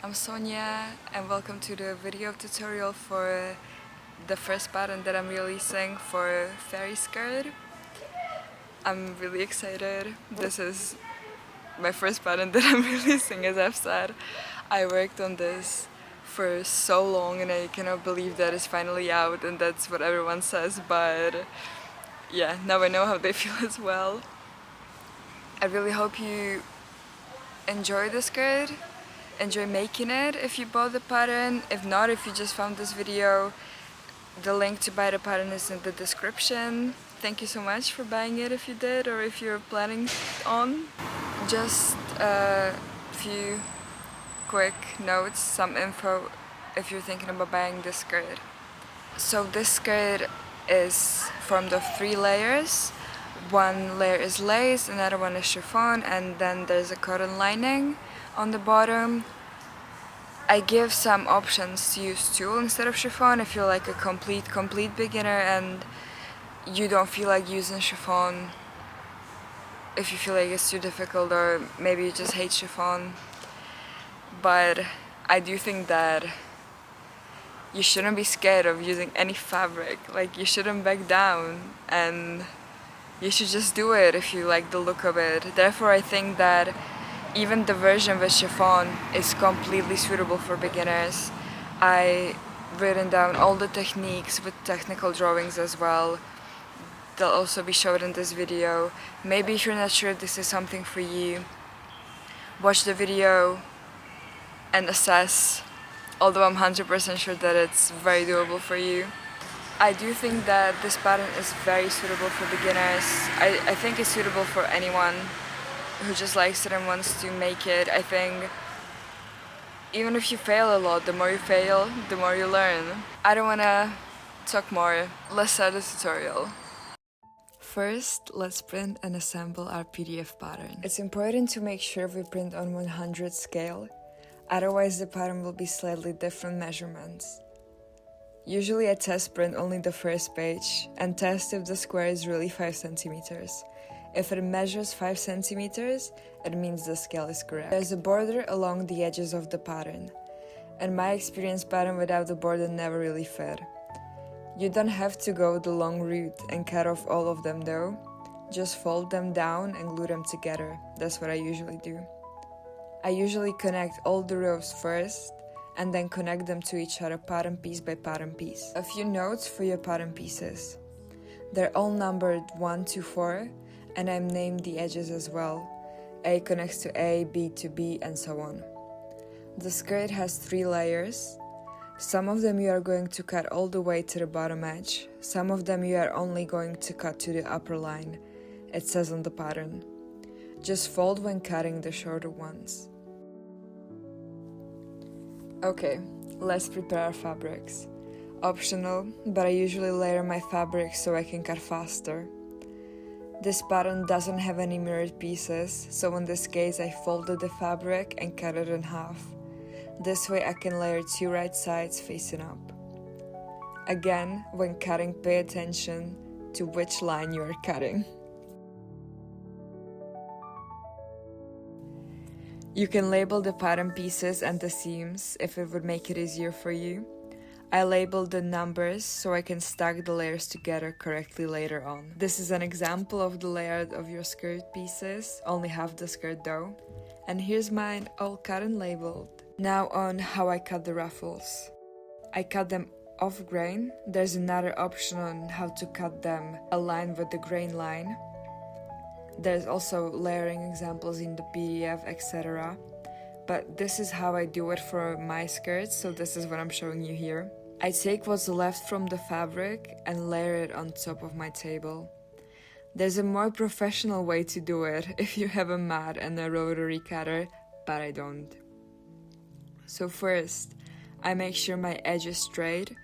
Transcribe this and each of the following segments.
I'm Sonia and welcome to the video tutorial for the first pattern that I'm releasing for fairy skirt. I'm really excited. This is my first pattern that I'm releasing, as I've said. I worked on this for so long and I cannot believe that it's finally out, and that's what everyone says, but yeah, now I know how they feel as well. I really hope you enjoy the skirt, enjoy making it if you bought the pattern. If not, if you just found this video, the link to buy the pattern is in the description. Thank you so much for buying it if you did, or if you're planning on. Just a few quick notes, some info if you're thinking about buying this skirt. So this skirt is formed of 3 layers. One layer is lace, another one is chiffon, and then there's a cotton lining on the bottom. I give some options to use tulle instead of chiffon if you're like a complete beginner and you don't feel like using chiffon, if you feel like it's too difficult, or maybe you just hate chiffon. But I do think that you shouldn't be scared of using any fabric. Like, you shouldn't back down, and you should just do it if you like the look of it. Therefore, I think that even the version with chiffon is completely suitable for beginners. I written down all the techniques with technical drawings as well. They'll also be shown in this video. Maybe if you're not sure if this is something for you, watch the video and assess, although I'm 100% sure that it's very doable for you. I do think that this pattern is very suitable for beginners. I think it's suitable for anyone who just likes it and wants to make it. I think even if you fail a lot, the more you fail, the more you learn. I don't wanna talk more. Let's start the tutorial. First, let's print and assemble our PDF pattern. It's important to make sure we print on 100 scale, otherwise the pattern will be slightly different measurements. Usually I test print only the first page and test if the square is really 5 centimeters. If it measures 5 centimeters, it means the scale is correct. There's a border along the edges of the pattern. In my experience, pattern without the border never really fit. You don't have to go the long route and cut off all of them though. Just fold them down and glue them together. That's what I usually do. I usually connect all the rows first and then connect them to each other pattern piece by pattern piece. A few notes for your pattern pieces. They're all numbered 1 to 4, and I've named the edges as well. A connects to A, B to B, and so on. The skirt has 3 layers. Some of them you are going to cut all the way to the bottom edge. Some of them you are only going to cut to the upper line. It says on the pattern. Just fold when cutting the shorter ones. Okay, let's prepare our fabrics. Optional, but I usually layer my fabric so I can cut faster. This pattern doesn't have any mirrored pieces, so in this case I folded the fabric and cut it in half. This way I can layer 2 right sides facing up. Again, when cutting, pay attention to which line you are cutting. You can label the pattern pieces and the seams if it would make it easier for you. I labeled the numbers so I can stack the layers together correctly later on. This is an example of the layout of your skirt pieces, only half the skirt though. And here's mine all cut and labeled. Now on how I cut the ruffles. I cut them off grain. There's another option on how to cut them aligned with the grain line. There's also layering examples in the PDF, etc. But this is how I do it for my skirts, so this is what I'm showing you here. I take what's left from the fabric and layer it on top of my table. There's a more professional way to do it if you have a mat and a rotary cutter, but I don't. So first, I make sure my edge is straight,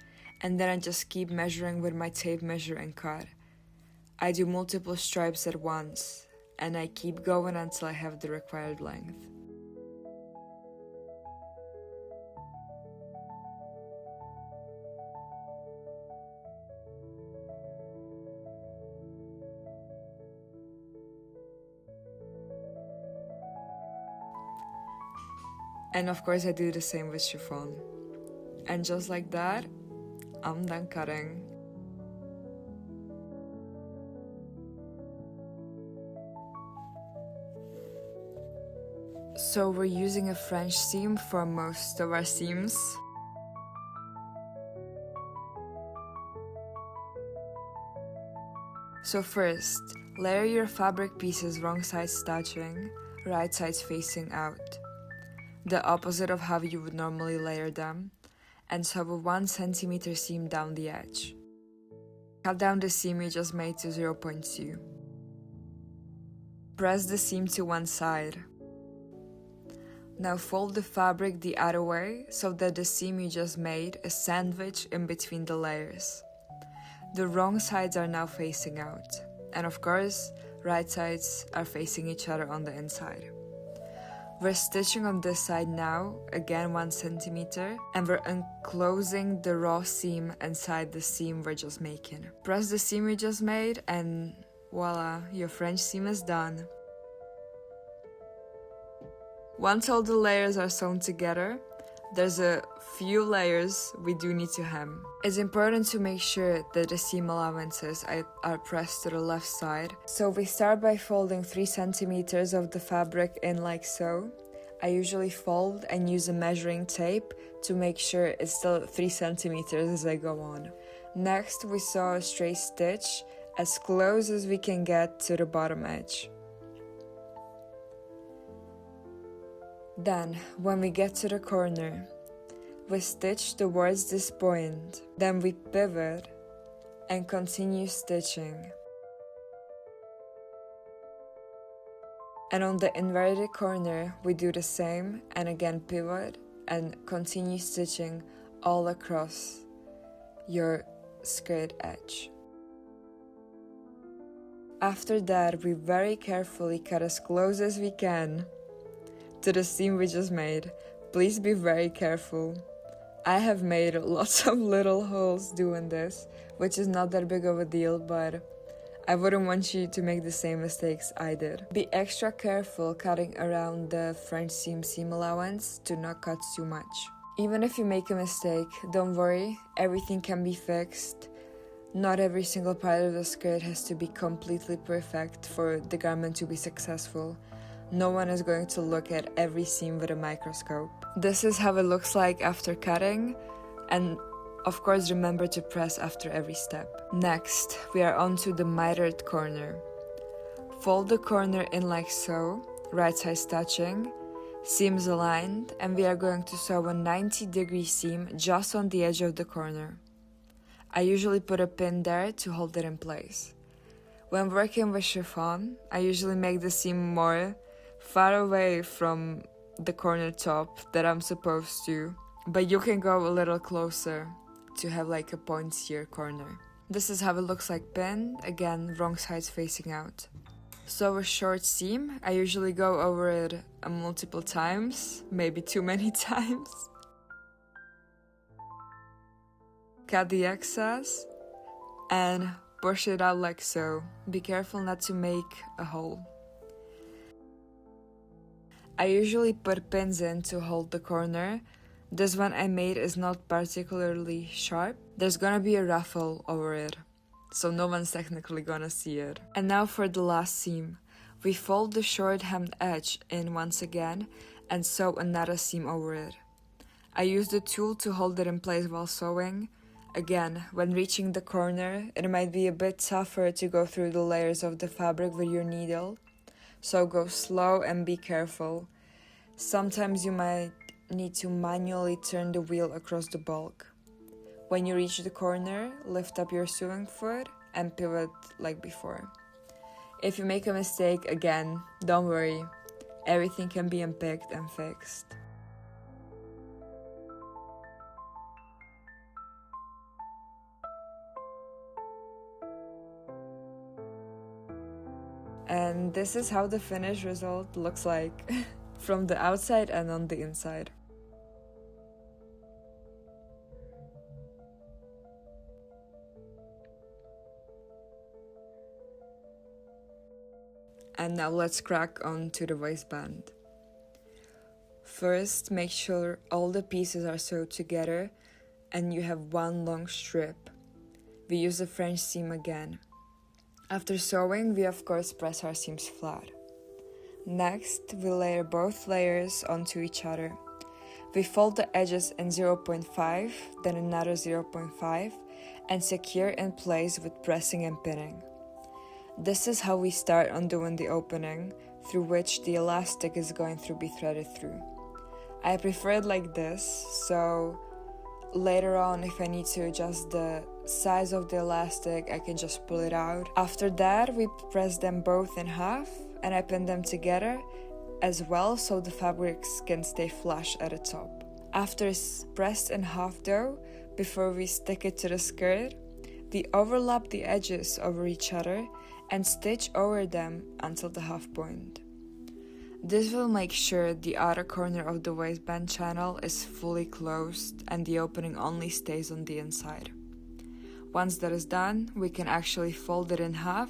and then I just keep measuring with my tape measure and cut. I do multiple stripes at once, and I keep going until I have the required length. And of course I do the same with chiffon. And just like that, I'm done cutting. So we're using a French seam for most of our seams. So first, layer your fabric pieces wrong side stitching, right sides facing out. The opposite of how you would normally layer them, and sew a 1 cm seam down the edge. Cut down the seam you just made to 0.2. Press the seam to one side. Now fold the fabric the other way so that the seam you just made is sandwiched in between the layers. The wrong sides are now facing out, and of course, right sides are facing each other on the inside. We're stitching on this side now, again 1 cm, and we're enclosing the raw seam inside the seam we're just making. Press the seam we just made and voila, your French seam is done. Once all the layers are sewn together, there's a few layers we do need to hem. It's important to make sure that the seam allowances are pressed to the left side. So we start by folding 3 cm of the fabric in like so. I usually fold and use a measuring tape to make sure it's still 3 cm as I go on. Next, we sew a straight stitch as close as we can get to the bottom edge. Then, when we get to the corner, we stitch towards this point, then we pivot and continue stitching. And on the inverted corner, we do the same and again pivot and continue stitching all across your skirt edge. After that, we very carefully cut as close as we can to the seam we just made. Please be very careful. I have made lots of little holes doing this, which is not that big of a deal, but I wouldn't want you to make the same mistakes I did. Be extra careful cutting around the French seam allowance to not cut too much. Even if you make a mistake, don't worry, everything can be fixed. Not every single part of the skirt has to be completely perfect for the garment to be successful. No one is going to look at every seam with a microscope. This is how it looks like after cutting, and of course remember to press after every step. Next, we are on to the mitered corner. Fold the corner in like so, right side stitching, seams aligned, and we are going to sew a 90-degree seam just on the edge of the corner. I usually put a pin there to hold it in place. When working with chiffon, I usually make the seam more far away from the corner top that I'm supposed to, but you can go a little closer to have like a pointier corner. This is how it looks like pinned, again wrong sides facing out. So a short seam, I usually go over it multiple times, maybe too many times. Cut the excess and push it out like so. Be careful not to make a hole. I usually put pins in to hold the corner. This one I made is not particularly sharp. There's gonna be a ruffle over it, so no one's technically gonna see it. And now for the last seam. We fold the short hemmed edge in once again and sew another seam over it. I use the tool to hold it in place while sewing. Again, when reaching the corner, it might be a bit tougher to go through the layers of the fabric with your needle. So go slow and be careful. Sometimes you might need to manually turn the wheel across the bulk. When you reach the corner, lift up your sewing foot and pivot like before. If you make a mistake, again, don't worry. Everything can be unpicked and fixed. And this is how the finished result looks like from the outside and on the inside. And now let's crack on to the waistband. First, make sure all the pieces are sewed together and you have one long strip. We use a French seam again. After sewing, we of course press our seams flat. Next, we layer both layers onto each other. We fold the edges in 0.5, then another 0.5, and secure in place with pressing and pinning. This is how we start undoing the opening, through which the elastic is going to be threaded through. I prefer it like this, so later on if I need to adjust the size of the elastic, I can just pull it out. After that, we press them both in half, and I pin them together as well so the fabrics can stay flush at the top. After it's pressed in half though, before we stick it to the skirt, we overlap the edges over each other and stitch over them until the half point. This will make sure the outer corner of the waistband channel is fully closed and the opening only stays on the inside. Once that is done, we can actually fold it in half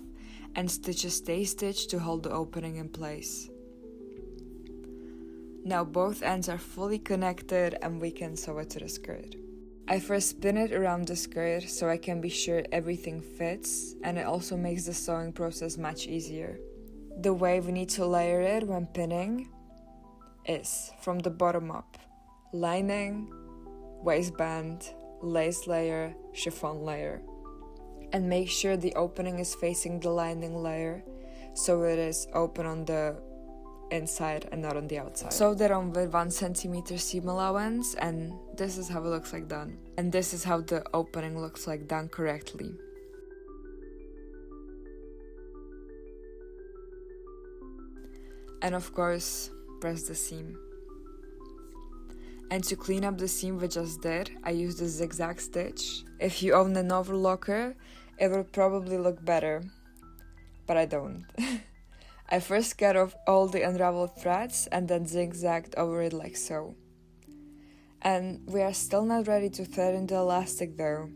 and stitch a stay stitch to hold the opening in place. Now both ends are fully connected and we can sew it to the skirt. I first spin it around the skirt so I can be sure everything fits, and it also makes the sewing process much easier. The way we need to layer it when pinning is from the bottom up: lining, waistband, lace layer, chiffon layer. And make sure the opening is facing the lining layer so it is open on the inside and not on the outside. Sew that on with 1 centimeter seam allowance, and this is how it looks like done. And this is how the opening looks like done correctly. And of course, press the seam. And to clean up the seam we just did, I used a zigzag stitch. If you own an overlocker, it will probably look better, but I don't. I first cut off all the unraveled threads and then zigzagged over it like so. And we are still not ready to thread in the elastic though,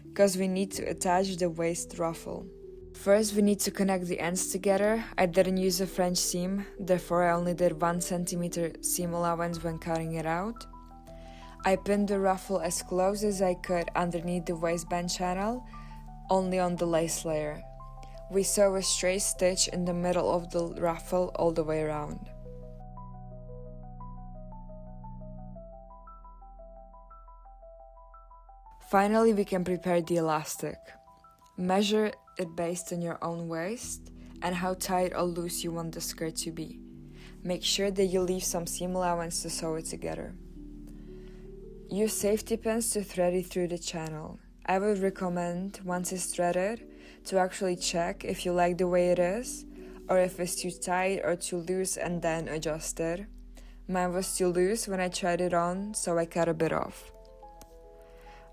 because we need to attach the waist ruffle. First we need to connect the ends together. I didn't use a French seam, therefore I only did 1 centimeter seam allowance when cutting it out. I pinned the ruffle as close as I could underneath the waistband channel, only on the lace layer. We sew a straight stitch in the middle of the ruffle all the way around. Finally, we can prepare the elastic. Measure it based on your own waist and how tight or loose you want the skirt to be. Make sure that you leave some seam allowance to sew it together. Use safety pins to thread it through the channel. I would recommend, once it's threaded, to actually check if you like the way it is, or if it's too tight or too loose, and then adjust it. Mine was too loose when I tried it on, so I cut a bit off.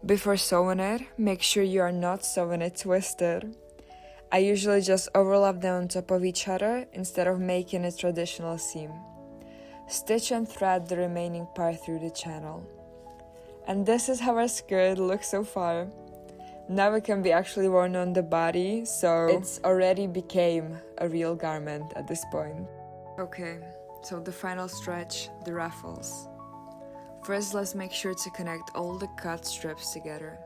Before sewing it, make sure you are not sewing it twisted. I usually just overlap them on top of each other instead of making a traditional seam. Stitch and thread the remaining part through the channel. And this is how our skirt looks so far. Now it can be actually worn on the body, so it's already became a real garment at this point. Okay, so the final stretch, the ruffles. First, let's make sure to connect all the cut strips together.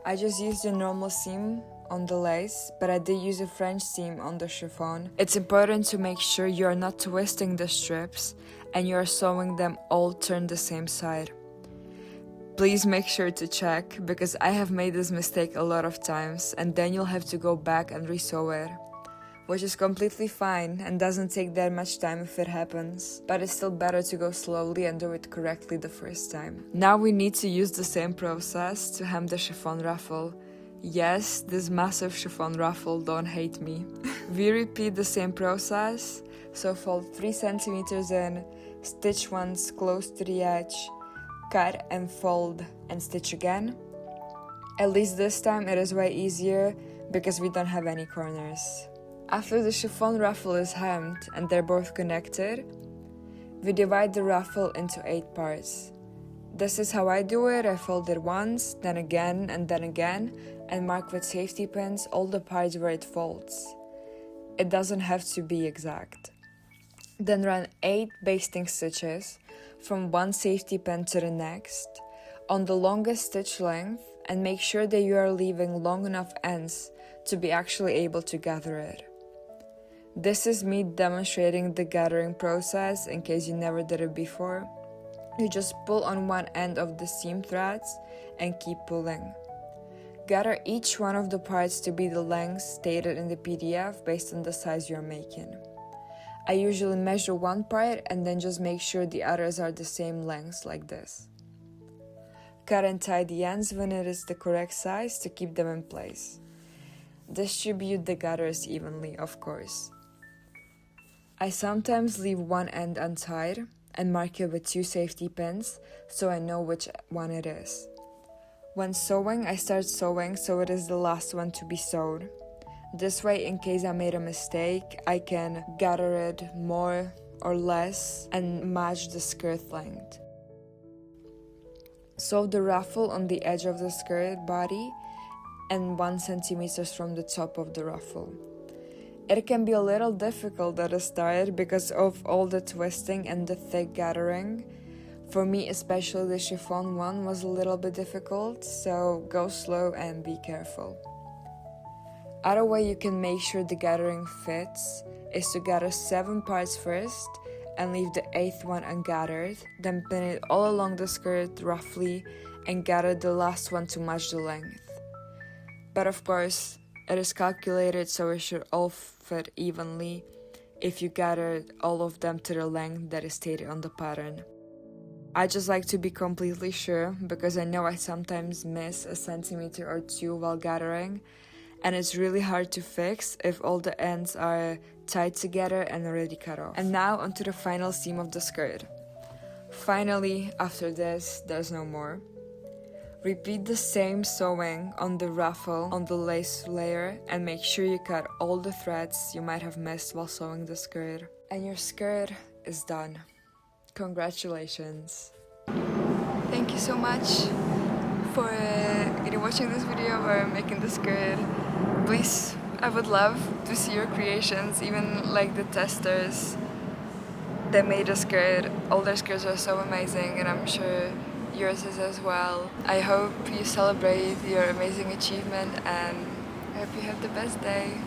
I just used a normal seam on the lace, but I did use a French seam on the chiffon. It's important to make sure you are not twisting the strips and you are sewing them all turned the same side. Please make sure to check, because I have made this mistake a lot of times and then you'll have to go back and re-sew it, which is completely fine and doesn't take that much time if it happens, but it's still better to go slowly and do it correctly the first time. Now we need to use the same process to hem the chiffon ruffle. Yes, this massive chiffon ruffle, don't hate me. We repeat the same process, so fold 3 centimeters in, stitch once close to the edge, cut and fold and stitch again. At least this time it is way easier because we don't have any corners. After the chiffon ruffle is hemmed and they're both connected, we divide the ruffle into 8 parts. This is how I do it. I fold it once, then again, and mark with safety pins all the parts where it folds. It doesn't have to be exact. Then run 8 basting stitches from one safety pin to the next on the longest stitch length, and make sure that you are leaving long enough ends to be actually able to gather it. This is me demonstrating the gathering process in case you never did it before. You just pull on one end of the seam threads and keep pulling. Gather each one of the parts to be the length stated in the PDF based on the size you're making. I usually measure one part and then just make sure the others are the same length like this. Cut and tie the ends when it is the correct size to keep them in place. Distribute the gathers evenly, of course. I sometimes leave one end untied and mark it with 2 safety pins so I know which one it is. When sewing, I start sewing so it is the last one to be sewed. This way, in case I made a mistake, I can gather it more or less and match the skirt length. Sew the ruffle on the edge of the skirt body and 1 centimeter from the top of the ruffle. It can be a little difficult at the start because of all the twisting and the thick gathering. For me, especially the chiffon one was a little bit difficult, so go slow and be careful. Other way you can make sure the gathering fits is to gather 7 parts first and leave the 8th one ungathered, then pin it all along the skirt roughly and gather the last one to match the length. But of course, it is calculated so it should all fit evenly if you gather all of them to the length that is stated on the pattern. I just like to be completely sure because I know I sometimes miss a centimeter or 2 while gathering, and it's really hard to fix if all the ends are tied together and already cut off. And now onto the final seam of the skirt. Finally, after this, there's no more. Repeat the same sewing on the ruffle on the lace layer and make sure you cut all the threads you might have missed while sewing the skirt. And your skirt is done. Congratulations. Thank you so much for either watching this video or making the skirt. Please, I would love to see your creations, even like the testers that made the skirt. All their skirts are so amazing and I'm sure yours is as well. I hope you celebrate your amazing achievement and I hope you have the best day.